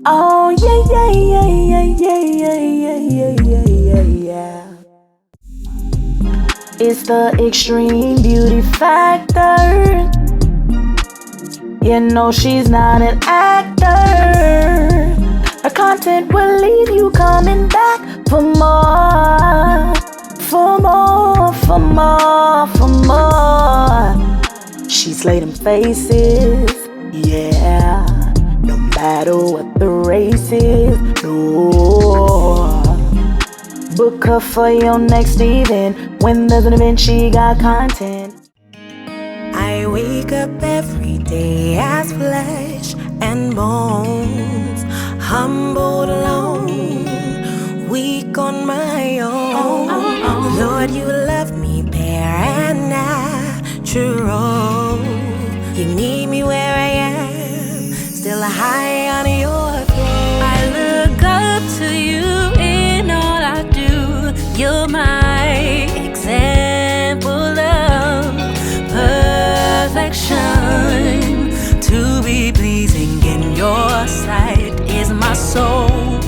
Oh yeah, yeah, yeah, yeah, yeah, yeah, yeah, yeah, yeah, yeah. It's the extreme beauty factor. You know she's not an actor. Her content will leave you coming back for more, for more, for more, for more. She slayed them faces, yeah. No matter what the race is, no. Book her for your next event. When there's an event, she got content. I wake up every day as flesh and bones, humbled alone, weak on my own. Lord, you love me bare and natural. You need me where I am, still high on your throne. I look up to you in all I do. You're my example of perfection. To be pleasing in your sight is my sole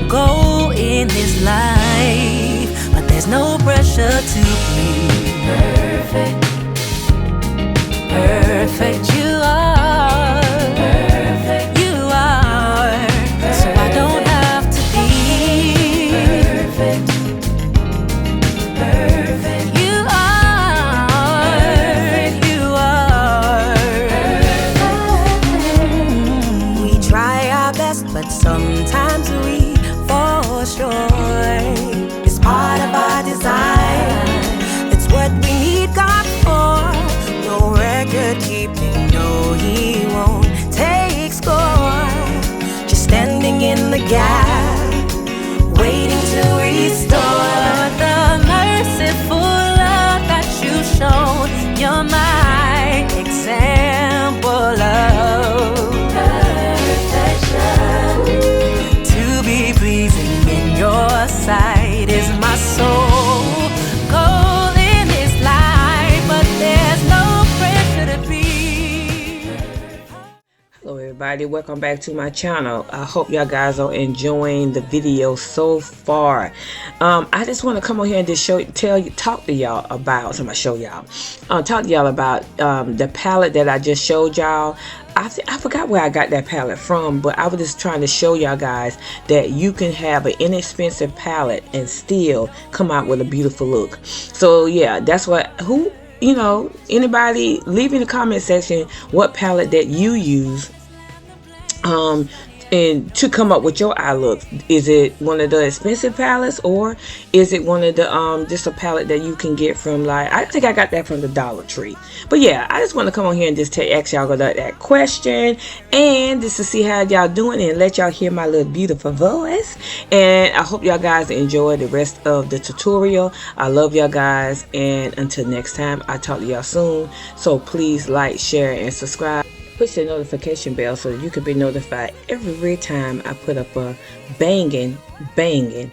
goal in this life, but there's no pressure to be perfect. Perfect you are. Perfect you are. So I don't have to be perfect. Perfect you are. Perfect you are. We try our best, but sometimes we fall short. It's part of our design. It's what we need God for. No record keeping, no, he won't take score. Just standing in the gap, waiting to restore the merciful love that you show. You're my example of perfection. To be pleasing in your sight is my soul goal in this life, but there's no pressure to be. Hello everybody, welcome back to my channel. I hope y'all guys are enjoying the video so far. I just want to come on here and just talk to y'all about the palette that I just showed y'all. I forgot where I got that palette from, but I was just trying to show y'all guys that you can have an inexpensive palette and still come out with a beautiful look. So yeah, that's what anybody, leave in the comment section what palette that you use and to come up with your eye look. Is it one of the expensive palettes, or is it one of the just a palette that you can get from, like, I think I got that from the Dollar Tree. But yeah, I just want to come on here and just ask y'all that question, and just to see how y'all doing and let y'all hear my little beautiful voice. And I hope y'all guys enjoy the rest of the tutorial. I love y'all guys, and until next time, I'll talk to y'all soon. So please like, share, and subscribe. Push the notification bell so that you can be notified every time I put up a banging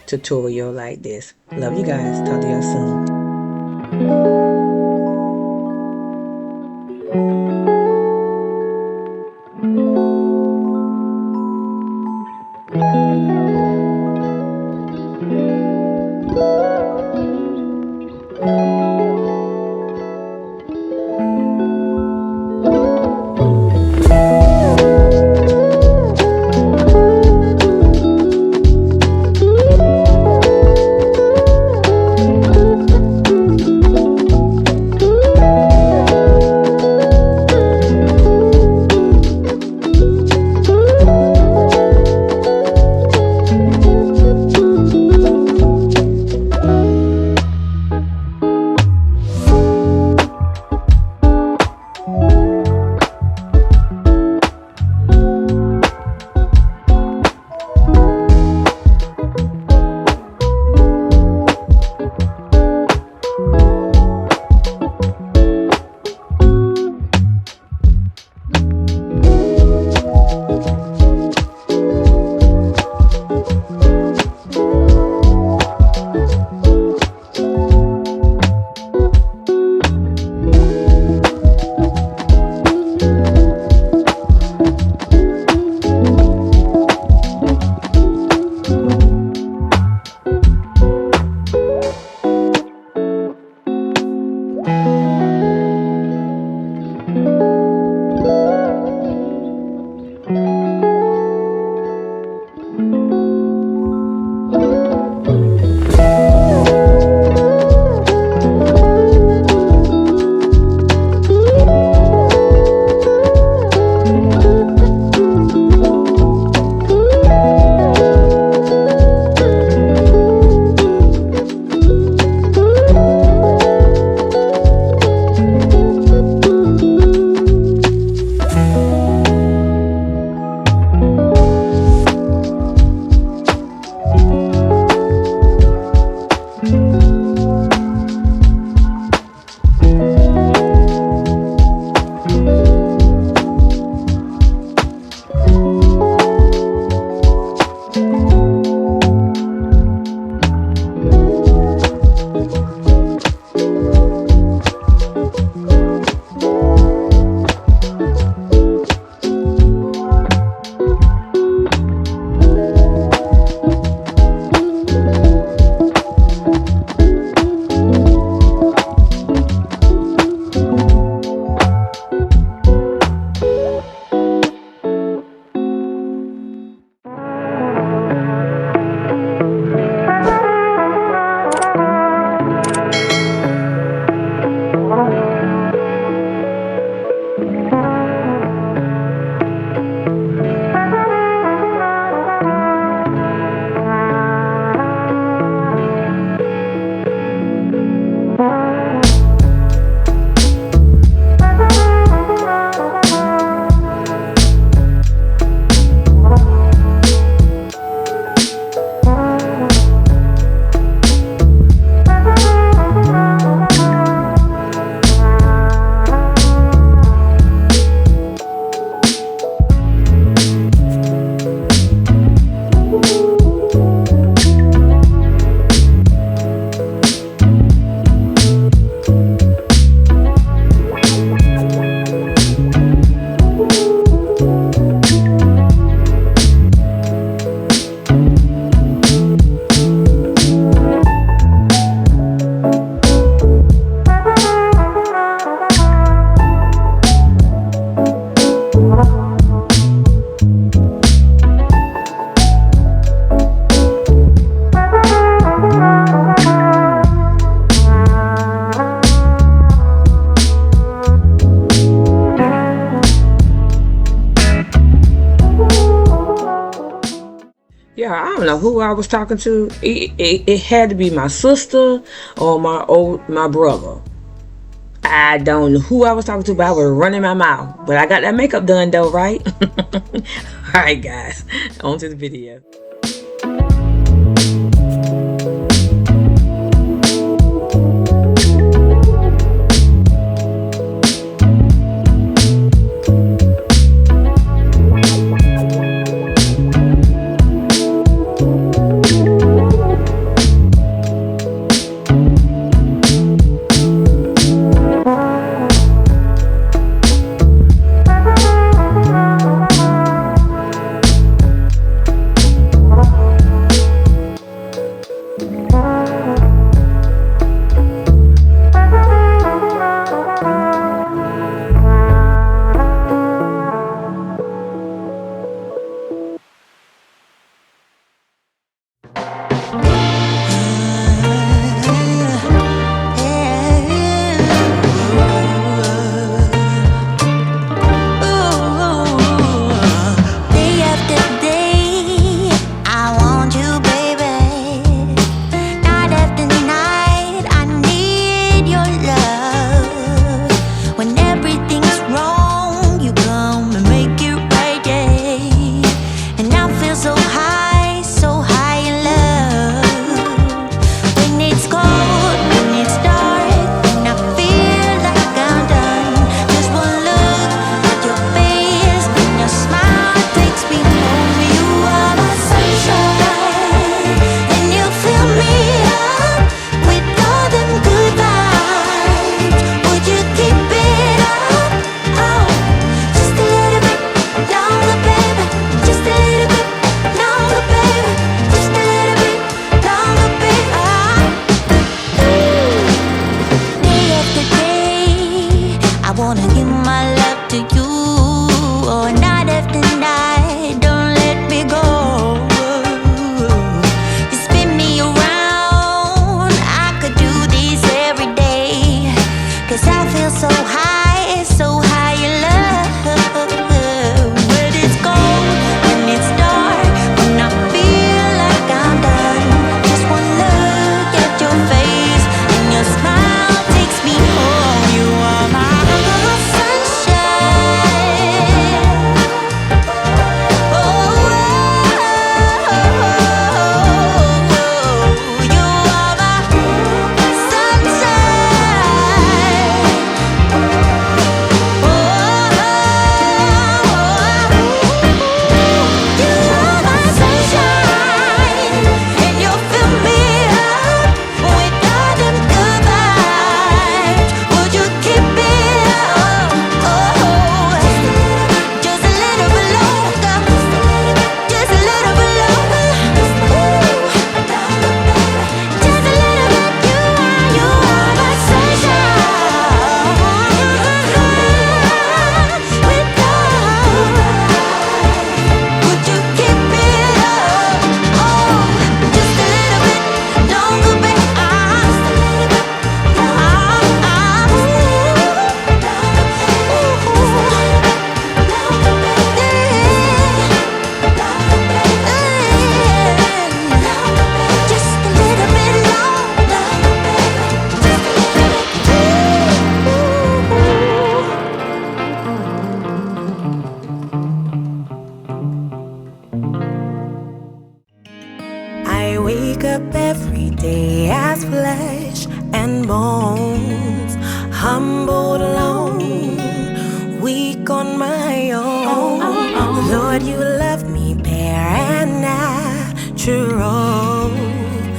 tutorial like this. Love you guys. Talk to y'all soon. swear, I don't know who I was talking to. It had to be my sister or my brother. I don't know who I was talking to, but I was running my mouth. But I got that makeup done though, right? Alright guys, on to the video. up every day as flesh and bones, humbled alone, weak on my own. Lord, you love me bare and natural.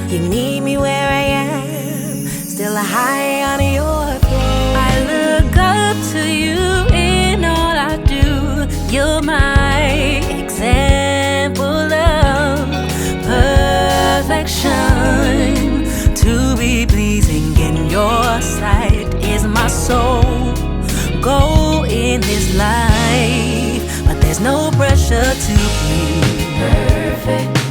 You meet me where I am, still high on your throne. I look up to you in all I do. You're my example of perfection. To be pleasing in your sight is my soul goal in this life, but there's no pressure to be perfect.